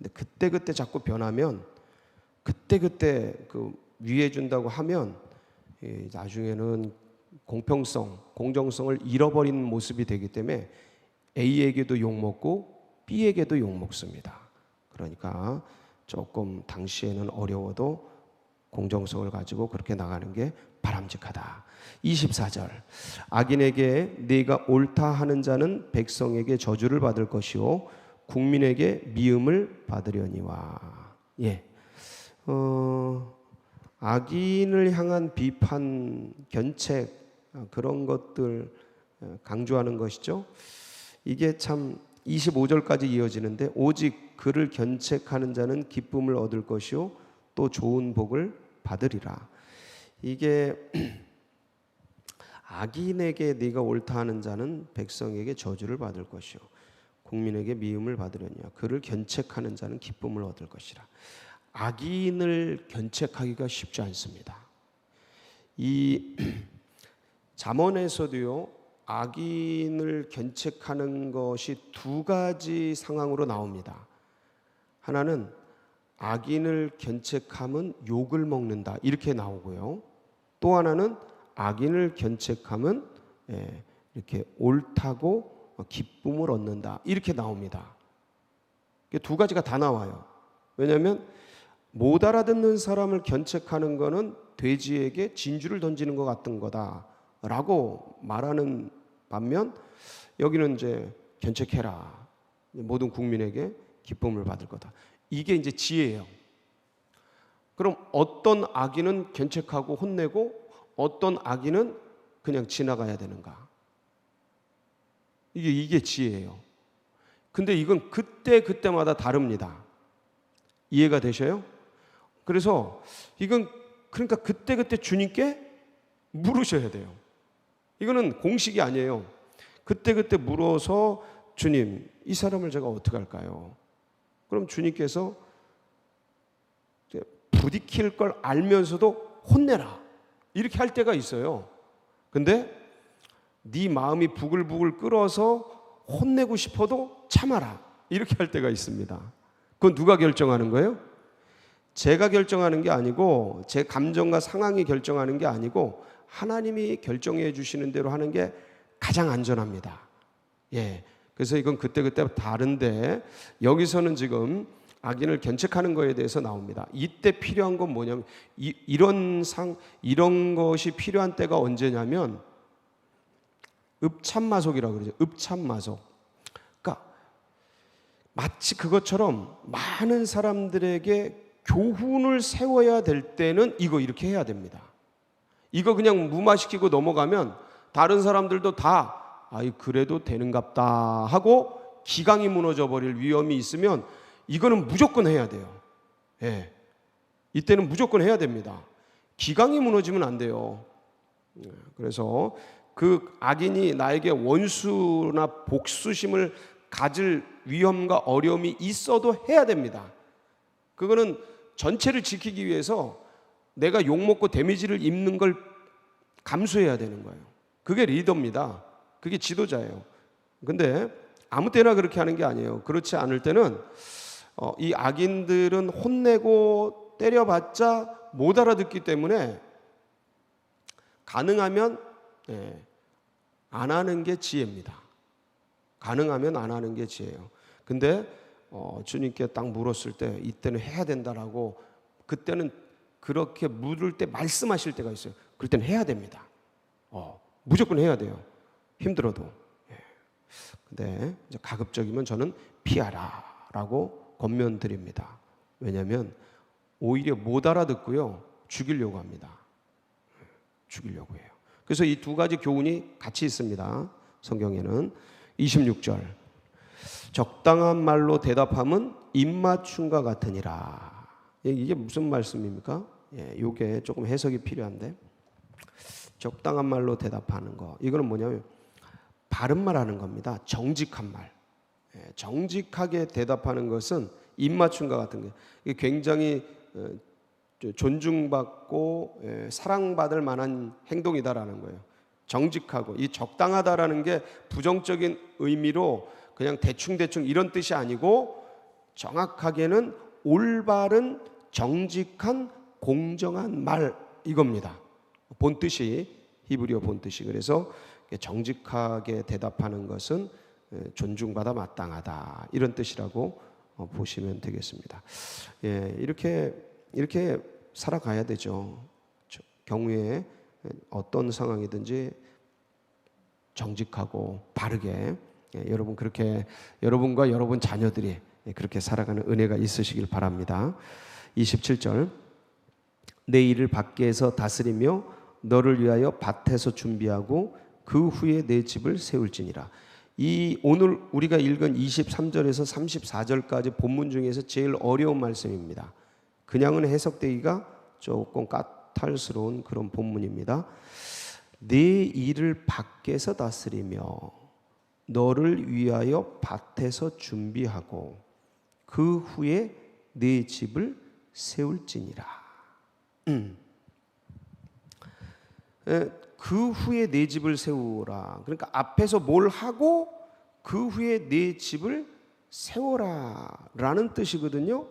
근데 그때그때 자꾸 변하면 그때그때 그 위해준다고 하면 나중에는 공평성, 공정성을 잃어버리는 모습이 되기 때문에 A에게도 욕먹고 B에게도 욕먹습니다. 그러니까 조금 당시에는 어려워도 공정성을 가지고 그렇게 나가는 게 바람직하다. 24절, 악인에게 네가 옳다 하는 자는 백성에게 저주를 받을 것이요 국민에게 미움을 받으려니와. 악인을 향한 비판, 견책, 그런 것들 강조하는 것이죠. 이게 참 25절까지 이어지는데, 오직 그를 견책하는 자는 기쁨을 얻을 것이요 또 좋은 복을 받으리라. 이게 악인에게 네가 옳다 하는 자는 백성에게 저주를 받을 것이요 국민에게 미움을 받으려니와. 그를 견책하는 자는 기쁨을 얻을 것이라. 악인을 견책하기가 쉽지 않습니다. 이 잠언에서도요, 악인을 견책하는 것이 두 가지 상황으로 나옵니다. 하나는 악인을 견책하면 욕을 먹는다, 이렇게 나오고요. 또 하나는 악인을 견책하면 이렇게 옳다고 기쁨을 얻는다, 이렇게 나옵니다. 두 가지가 다 나와요. 왜냐하면 못 알아듣는 사람을 견책하는 것은 돼지에게 진주를 던지는 것 같은 거다라고 말하는 반면, 여기는 이제 견책해라, 모든 국민에게 기쁨을 받을 거다. 이게 이제 지혜예요. 그럼 어떤 악인은 견책하고 혼내고 어떤 악인은 그냥 지나가야 되는가? 이게 지혜예요. 근데 이건 그때마다 다릅니다. 이해가 되셔요? 그래서 이건 그러니까 그때 주님께 물으셔야 돼요. 이거는 공식이 아니에요. 그때 물어서, 주님, 이 사람을 제가 어떻게 할까요? 그럼 주님께서 부딪힐 걸 알면서도 혼내라, 이렇게 할 때가 있어요. 근데 네 마음이 부글부글 끓어서 혼내고 싶어도 참아라, 이렇게 할 때가 있습니다. 그건 누가 결정하는 거예요? 제가 결정하는 게 아니고, 제 감정과 상황이 결정하는 게 아니고, 하나님이 결정해 주시는 대로 하는 게 가장 안전합니다. 그래서 이건 그때 다른데, 여기서는 지금 악인을 견책하는 거에 대해서 나옵니다. 이때 필요한 건 뭐냐면, 이런 것이 필요한 때가 언제냐면 읍참마속이라고 그러죠. 읍참마속. 그러니까 마치 그것처럼 많은 사람들에게 교훈을 세워야 될 때는 이렇게 해야 됩니다. 이거 그냥 무마시키고 넘어가면 다른 사람들도 다 그래도 되는갑다 하고 기강이 무너져 버릴 위험이 있으면 이거는 무조건 해야 돼요. 이때는 무조건 해야 됩니다. 기강이 무너지면 안 돼요. 그래서 그 악인이 나에게 원수나 복수심을 가질 위험과 어려움이 있어도 해야 됩니다. 그거는 전체를 지키기 위해서 내가 욕먹고 데미지를 입는 걸 감수해야 되는 거예요. 그게 리더입니다. 그게 지도자예요. 근데 아무 때나 그렇게 하는 게 아니에요. 그렇지 않을 때는 이 악인들은 혼내고 때려봤자 못 알아듣기 때문에 가능하면 안 하는 게 지혜입니다. 가능하면 안 하는 게 지혜예요. 근데 주님께 딱 물었을 때 이때는 해야 된다라고, 그때는 그렇게 물을 때 말씀하실 때가 있어요. 그럴 때는 해야 됩니다. 무조건 해야 돼요. 힘들어도. 근데 이제 가급적이면 저는 피하라라고 권면드립니다. 왜냐하면 오히려 못 알아듣고요, 죽이려고 합니다. 죽이려고 해요. 그래서 이 두 가지 교훈이 같이 있습니다. 성경에는 26절, 적당한 말로 대답함은 입맞춤과 같으니라. 이게 무슨 말씀입니까? 이게 조금 해석이 필요한데, 적당한 말로 대답하는 거, 이거는 뭐냐면 바른 말 하는 겁니다. 정직한 말. 정직하게 대답하는 것은 입맞춤과 같은 게, 이게 굉장히 존중받고 사랑받을 만한 행동이다라는 거예요. 정직하고, 이 적당하다라는 게 부정적인 의미로 그냥 대충 이런 뜻이 아니고 정확하게는 올바른, 정직한, 공정한 말, 이겁니다. 본뜻이, 히브리어 본뜻이. 그래서 정직하게 대답하는 것은 존중받아 마땅하다, 이런 뜻이라고 보시면 되겠습니다. 예, 이렇게 살아가야 되죠. 경우에 어떤 상황이든지 정직하고 바르게, 여러분 그렇게, 여러분과 여러분 자녀들이 그렇게 살아가는 은혜가 있으시길 바랍니다. 27절, 내 일을 밖에서 다스리며 너를 위하여 밭에서 준비하고 그 후에 내 집을 세울지니라. 이 오늘 우리가 읽은 23절에서 34절까지 본문 중에서 제일 어려운 말씀입니다. 그냥은 해석되기가 조금 까탈스러운 그런 본문입니다. 내 일을 밖에서 다스리며 너를 위하여 밭에서 준비하고 그 후에 내 집을 세울지니라. 그 후에 내 집을 세우라. 그러니까 앞에서 뭘 하고 그 후에 내 집을 세워라 라는 뜻이거든요.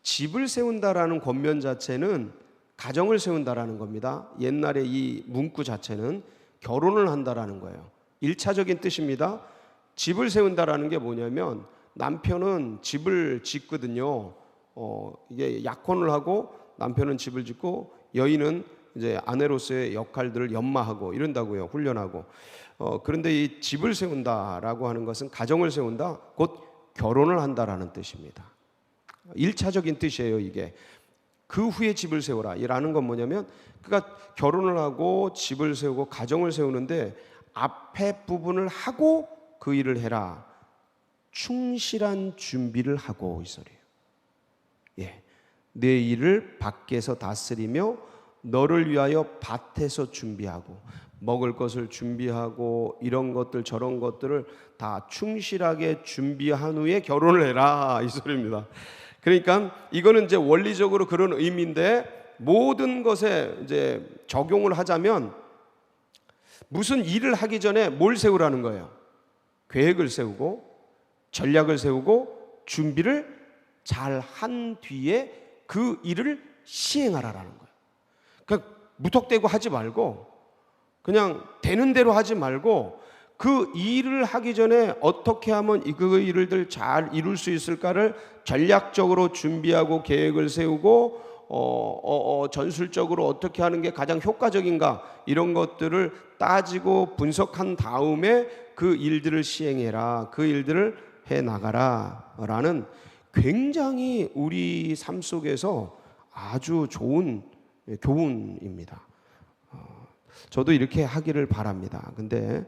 집을 세운다라는 권면 자체는 가정을 세운다라는 겁니다. 옛날에 이 문구 자체는 결혼을 한다라는 거예요. 1차적인 뜻입니다. 집을 세운다라는 게 뭐냐면 남편은 집을 짓거든요. 이게 약혼을 하고 남편은 집을 짓고 여인은 이제 아내로서의 역할들을 연마하고 이런다고요. 훈련하고. 그런데 이 집을 세운다라고 하는 것은 가정을 세운다, 곧 결혼을 한다라는 뜻입니다. 1차적인 뜻이에요, 이게. 그 후에 집을 세워라. 이라는 건 뭐냐면, 그러니까 결혼을 하고 집을 세우고 가정을 세우는데 앞에 부분을 하고 그 일을 해라. 충실한 준비를 하고, 이 소리예요. 예. 내 일을 밖에서 다스리며 너를 위하여 밭에서 준비하고, 먹을 것을 준비하고 이런 것들 저런 것들을 다 충실하게 준비한 후에 결혼을 해라, 이 소리입니다. 그러니까 이거는 이제 원리적으로 그런 의미인데, 모든 것에 이제 적용을 하자면 무슨 일을 하기 전에 뭘 세우라는 거예요? 계획을 세우고 전략을 세우고 준비를 잘 한 뒤에 그 일을 시행하라라는 거예요. 그러니까 무턱대고 하지 말고, 그냥 되는 대로 하지 말고, 그 일을 하기 전에 어떻게 하면 그 일을 잘 이룰 수 있을까를 전략적으로 준비하고 계획을 세우고, 전술적으로 어떻게 하는 게 가장 효과적인가, 이런 것들을 따지고 분석한 다음에 그 일들을 시행해라, 그 일들을 해나가라 라는 굉장히 우리 삶 속에서 아주 좋은 교훈입니다. 저도 이렇게 하기를 바랍니다. 근데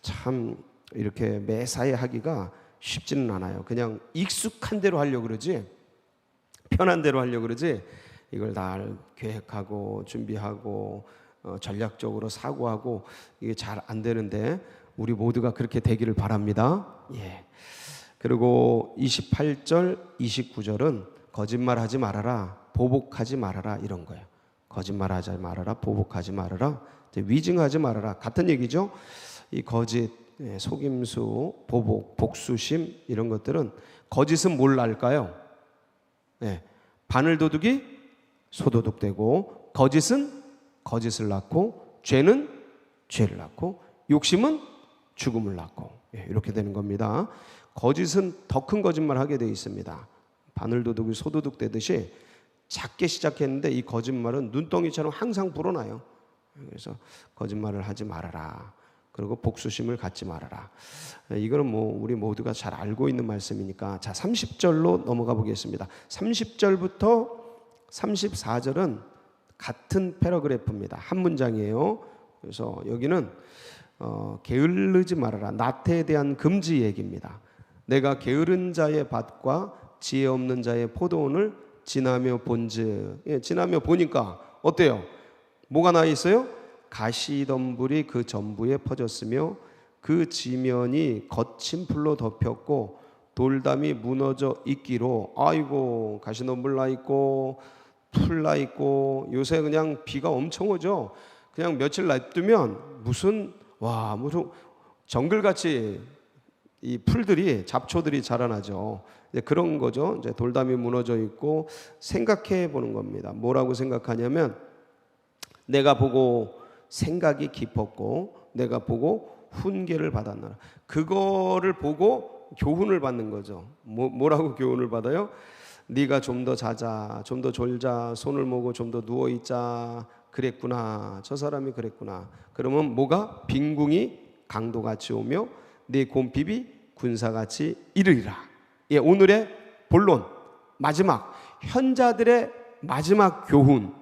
참 이렇게 매사에 하기가 쉽지는 않아요. 그냥 익숙한 대로 하려고 그러지, 편한 대로 하려고 그러지, 이걸 다 계획하고 준비하고 전략적으로 사고하고 이게 잘 안 되는데, 우리 모두가 그렇게 되기를 바랍니다. 예. 그리고 28절, 29절은 거짓말하지 말아라, 보복하지 말아라, 이런 거예요. 거짓말하지 말아라, 보복하지 말아라, 위증하지 말아라, 같은 얘기죠. 이 거짓, 속임수, 보복, 복수심, 이런 것들은, 거짓은 뭘 낳을까요? 바늘도둑이 소도둑되고, 거짓은 거짓을 낳고, 죄는 죄를 낳고, 욕심은 죽음을 낳고, 이렇게 되는 겁니다. 거짓은 더 큰 거짓말 하게 되어 있습니다. 바늘도둑이 소도둑 되듯이 작게 시작했는데 이 거짓말은 눈덩이처럼 항상 불어나요. 그래서 거짓말을 하지 말아라. 그리고 복수심을 갖지 말아라. 이거는 뭐 우리 모두가 잘 알고 있는 말씀이니까, 자, 30절로 넘어가 보겠습니다. 30절부터 34절은 같은 패러그래프입니다. 한 문장이에요. 그래서 여기는 게으르지 말아라, 나태에 대한 금지 얘기입니다. 내가 게으른 자의 밭과 지혜 없는 자의 포도원을 지나며 본즉, 지나며 보니까 어때요? 뭐가 나 있어요? 가시덤불이 그 전부에 퍼졌으며 그 지면이 거친 풀로 덮였고 돌담이 무너져 있기로. 아이고, 가시덤불 나 있고 풀 나 있고, 요새 그냥 비가 엄청 오죠. 그냥 며칠 놔두면 무슨 정글같이 이 풀들이 잡초들이 자라나죠. 이제 그런 거죠. 이제 돌담이 무너져 있고 생각해 보는 겁니다. 뭐라고 생각하냐면 내가 보고 생각이 깊었고 내가 보고 훈계를 받았나라. 그거를 보고 교훈을 받는 거죠. 뭐라고 교훈을 받아요? 네가 좀 더 자자, 좀 더 졸자, 손을 모고 좀 더 누워 있자. 그랬구나. 저 사람이 그랬구나. 그러면 뭐가? 빈궁이 강도같이 오며 네 곰핍이 군사같이 이르리라. 예, 오늘의 본론, 마지막 현자들의 마지막 교훈,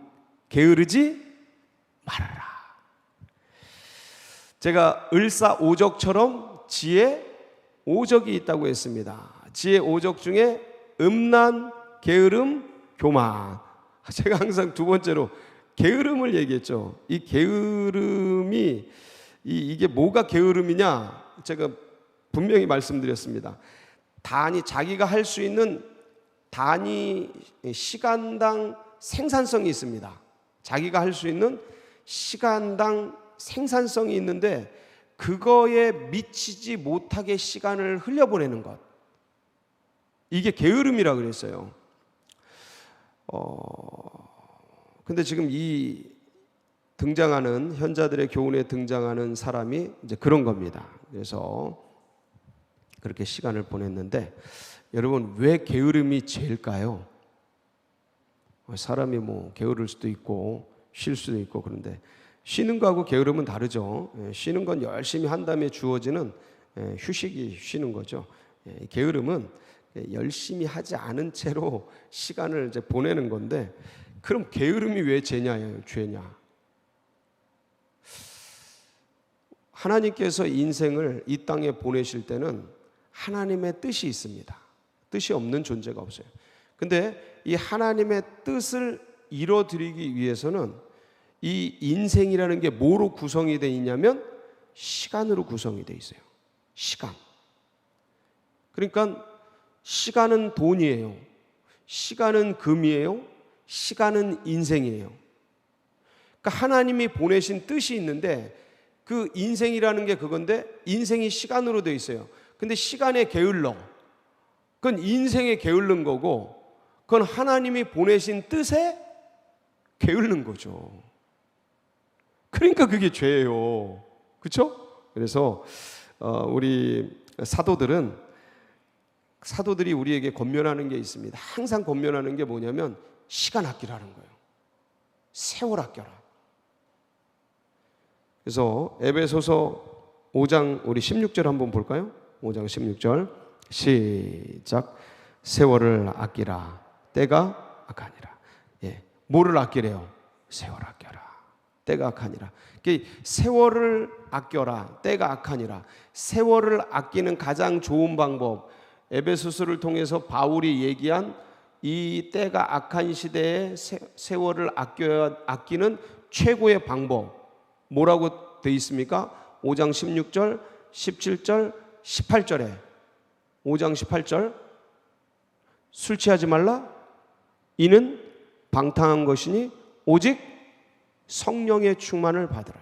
게으르지 말아라. 제가 을사오적처럼 지혜 오적이 있다고 했습니다. 지혜 오적 중에 음란, 게으름, 교만. 제가 항상 두 번째로 게으름을 얘기했죠. 이 게으름이 이게 뭐가 게으름이냐? 제가 분명히 말씀드렸습니다. 자기가 할 수 있는 단위 시간당 생산성이 있습니다. 자기가 할 수 있는 시간당 생산성이 있는데 그거에 미치지 못하게 시간을 흘려보내는 것. 이게 게으름이라 그랬어요. 근데 지금 이 등장하는 현자들의 교훈에 등장하는 사람이 이제 그런 겁니다. 그래서 그렇게 시간을 보냈는데 여러분 왜 게으름이 죄일까요? 사람이 뭐 게으를 수도 있고 쉴 수도 있고 그런데 쉬는 거하고 게으름은 다르죠. 쉬는 건 열심히 한 다음에 주어지는 휴식이 쉬는 거죠. 게으름은 열심히 하지 않은 채로 시간을 이제 보내는 건데 그럼 게으름이 왜 죄냐예요? 죄냐? 하나님께서 인생을 이 땅에 보내실 때는 하나님의 뜻이 있습니다. 뜻이 없는 존재가 없어요. 근데 이 하나님의 뜻을 이뤄드리기 위해서는 이 인생이라는 게 뭐로 구성이 되어 있냐면 시간으로 구성이 되어 있어요. 시간. 그러니까 시간은 돈이에요. 시간은 금이에요. 시간은 인생이에요. 그러니까 하나님이 보내신 뜻이 있는데 그 인생이라는 게 그건데 인생이 시간으로 되어 있어요. 근데 시간에 게을러. 그건 인생에 게으른 거고 그건 하나님이 보내신 뜻에 게으른 거죠. 그러니까 그게 죄예요. 그렇죠? 그래서 우리 사도들이 우리에게 권면하는 게 있습니다. 항상 권면하는 게 뭐냐면 시간 아끼라는 거예요. 세월 아껴라. 그래서 에베소서 5장 우리 16절 한번 볼까요? 5장 16절 시작. 세월을 아끼라. 때가 악하니라. 예, 뭐를 아끼래요? 세월 아껴라. 때가 악하니라. 세월을 아껴라. 때가 악하니라. 세월을 아끼는 가장 좋은 방법, 에베소서를 통해서 바울이 얘기한 이 때가 악한 시대에 세월을 아끼는 최고의 방법 뭐라고 되어 있습니까? 5장 16절, 17절, 18절에 5장 18절 술 취하지 말라. 이는 방탕한 것이니 오직 성령의 충만을 받으라.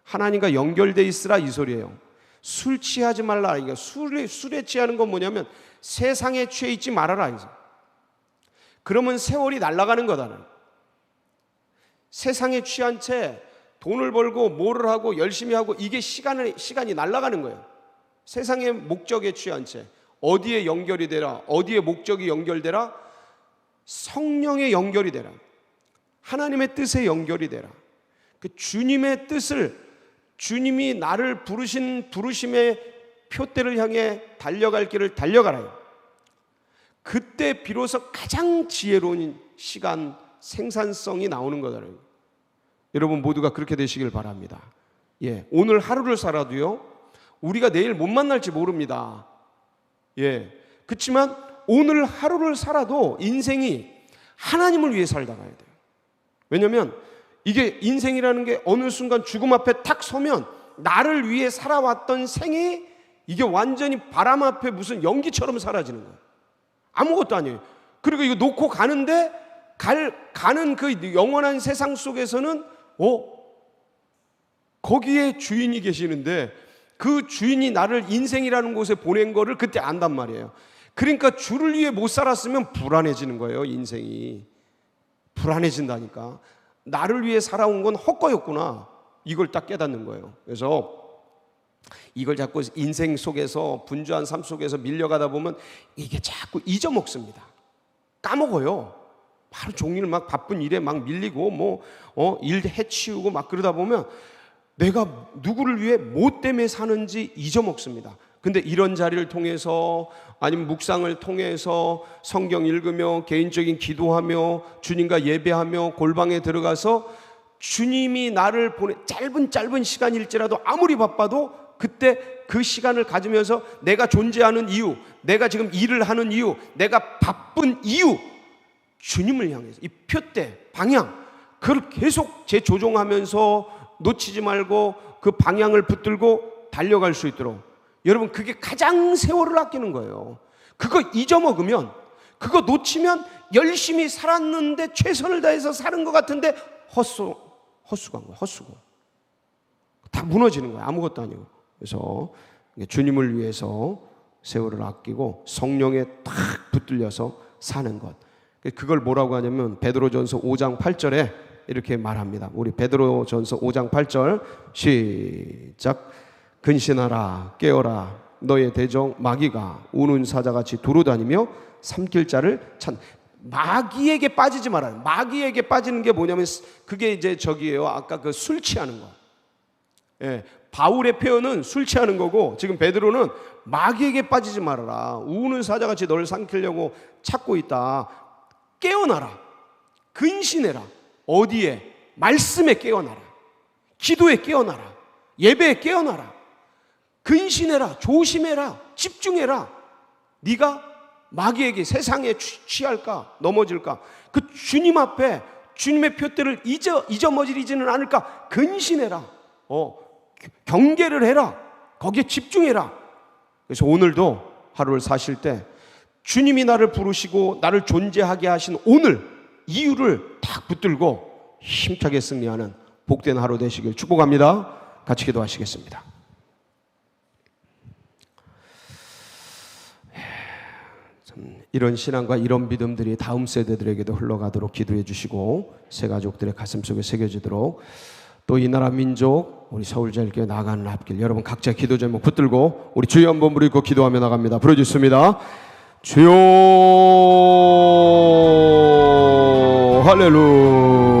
하나님과 연결되어 있으라 이 소리예요. 술 취하지 말라. 그러니까 술에 취하는 건 뭐냐면 세상에 취해 있지 말아라. 그러면 세월이 날아가는 거다. 세상에 취한 채 돈을 벌고 뭐를 하고 열심히 하고 이게 시간이 날아가는 거예요. 세상의 목적에 취한 채 어디에 연결이 되라? 어디에 목적이 연결되라? 성령에 연결이 되라. 하나님의 뜻에 연결이 되라. 그 주님의 뜻을 주님이 나를 부르신 부르심의 표대를 향해 달려갈 길을 달려가라. 그때 비로소 가장 지혜로운 시간 생산성이 나오는 거다. 여러분 모두가 그렇게 되시길 바랍니다. 예, 오늘 하루를 살아도요 우리가 내일 못 만날지 모릅니다. 예, 그렇지만 오늘 하루를 살아도 인생이 하나님을 위해 살다 가야 돼요. 왜냐하면 이게 인생이라는 게 어느 순간 죽음 앞에 탁 서면 나를 위해 살아왔던 생이 이게 완전히 바람 앞에 무슨 연기처럼 사라지는 거예요. 아무것도 아니에요. 그리고 이거 놓고 가는데 가는 그 영원한 세상 속에서는 거기에 주인이 계시는데 그 주인이 나를 인생이라는 곳에 보낸 거를 그때 안단 말이에요. 그러니까 주를 위해 못 살았으면 불안해지는 거예요. 인생이 불안해진다니까. 나를 위해 살아온 건 헛거였구나, 이걸 딱 깨닫는 거예요. 그래서 이걸 자꾸 인생 속에서, 분주한 삶 속에서 밀려가다 보면 이게 자꾸 잊어먹습니다. 까먹어요. 바로 종일 막 바쁜 일에 막 밀리고 일 해치우고 막 그러다 보면 내가 누구를 위해 뭐 때문에 사는지 잊어먹습니다. 근데 이런 자리를 통해서, 아니면 묵상을 통해서, 성경 읽으며 개인적인 기도하며 주님과 예배하며 골방에 들어가서 주님이 나를 보내, 짧은 시간일지라도 아무리 바빠도 그때 그 시간을 가지면서 내가 존재하는 이유, 내가 지금 일을 하는 이유, 내가 바쁜 이유, 주님을 향해서 이 표대, 방향, 그걸 계속 재조종하면서 놓치지 말고 그 방향을 붙들고 달려갈 수 있도록, 여러분, 그게 가장 세월을 아끼는 거예요. 그거 잊어먹으면, 그거 놓치면 열심히 살았는데, 최선을 다해서 사는 것 같은데 헛수고한 거야. 헛수고. 다 무너지는 거야. 아무것도 아니고. 그래서 주님을 위해서 세월을 아끼고 성령에 딱 붙들려서 사는 것, 그걸 뭐라고 하냐면 베드로전서 5장 8절에 이렇게 말합니다. 우리 베드로전서 5장 8절 시작. 근신하라, 깨어라, 너의 대적 마귀가 우는 사자같이 두루다니며 삼킬 자를 찾. 마귀에게 빠지지 말아요. 마귀에게 빠지는 게 뭐냐면 그게 이제 저기예요. 아까 그 술 취하는 거. 예, 바울의 표현은 술 취하는 거고, 지금 베드로는 마귀에게 빠지지 말아라. 우는 사자같이 너를 삼키려고 찾고 있다. 깨어나라. 근신해라. 어디에? 말씀에 깨어나라. 기도에 깨어나라. 예배에 깨어나라. 근신해라. 조심해라. 집중해라. 네가 마귀에게, 세상에 취할까, 넘어질까, 그 주님 앞에 주님의 표대를 잊어머지지는 않을까. 근신해라. 경계를 해라. 거기에 집중해라. 그래서 오늘도 하루를 사실 때 주님이 나를 부르시고 나를 존재하게 하신 오늘 이유를 딱 붙들고 힘차게 승리하는 복된 하루 되시길 축복합니다. 같이 기도하시겠습니다. 이런 신앙과 이런 믿음들이 다음 세대들에게도 흘러가도록 기도해 주시고, 새 가족들의 가슴속에 새겨지도록, 또 이 나라 민족, 우리 서울제일교회 나가는 앞길, 여러분 각자 기도 제목 붙들고 우리 주여 한번 부르고 기도하며 나갑니다. 부르짖습니다. 주여, 할렐루야.